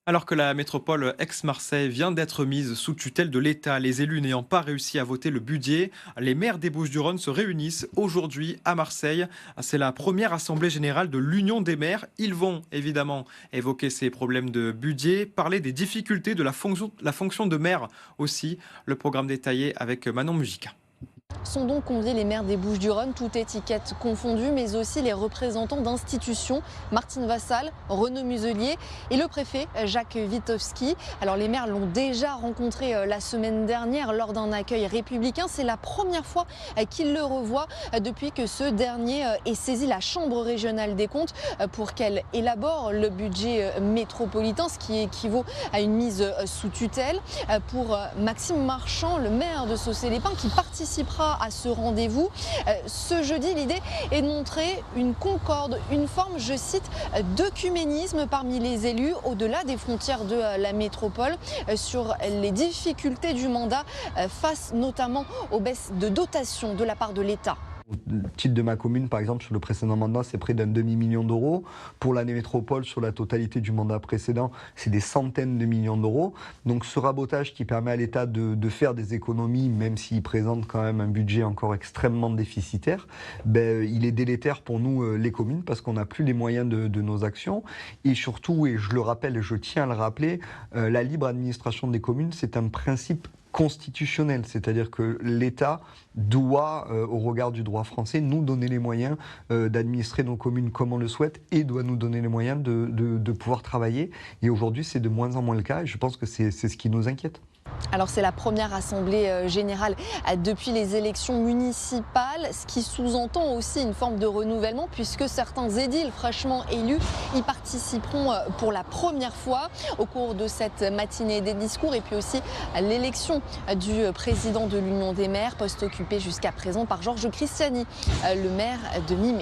Alors que la métropole Aix-Marseille vient d'être mise sous tutelle de l'État, les élus n'ayant pas réussi à voter le budget, les maires des Bouches-du-Rhône se réunissent aujourd'hui à Marseille. C'est la première assemblée générale de l'Union des maires. Ils vont évidemment évoquer ces problèmes de budget, parler des difficultés de la fonction de maire aussi. Le programme détaillé avec Manon Musica. Sont donc conviés les maires des Bouches-du-Rhône, toutes étiquettes confondues, mais aussi les représentants d'institutions, Martine Vassal, Renaud Muselier et le préfet Jacques Witowski. Alors les maires l'ont déjà rencontré la semaine dernière lors d'un accueil républicain. C'est la première fois qu'ils le revoient depuis que ce dernier ait saisi la Chambre régionale des comptes pour qu'elle élabore le budget métropolitain, ce qui équivaut à une mise sous tutelle. Pour Maxime Marchand, le maire de Saucé-les-Pins, qui participera à ce rendez-vous. Ce jeudi, l'idée est de montrer une concorde, une forme, je cite, d'œcuménisme parmi les élus au-delà des frontières de la métropole sur les difficultés du mandat face notamment aux baisses de dotation de la part de l'État. Le titre de ma commune, par exemple, sur le précédent mandat, c'est près d'un demi-million d'euros. Pour l'année métropole, sur la totalité du mandat précédent, c'est des centaines de millions d'euros. Donc ce rabotage qui permet à l'État de faire des économies, même s'il présente quand même un budget encore extrêmement déficitaire, il est délétère pour nous, les communes, parce qu'on n'a plus les moyens de nos actions. Et surtout, et je le rappelle et je tiens à le rappeler, la libre administration des communes, c'est un principe constitutionnel, c'est-à-dire que l'État doit, au regard du droit français, nous donner les moyens d'administrer nos communes comme on le souhaite et doit nous donner les moyens de pouvoir travailler. Et aujourd'hui, c'est de moins en moins le cas et je pense que c'est ce qui nous inquiète. Alors c'est la première assemblée générale depuis les élections municipales, ce qui sous-entend aussi une forme de renouvellement puisque certains édiles fraîchement élus y participeront pour la première fois au cours de cette matinée des discours et puis aussi l'élection du président de l'Union des maires, poste occupé jusqu'à présent par Georges Christiani, le maire de Mimé.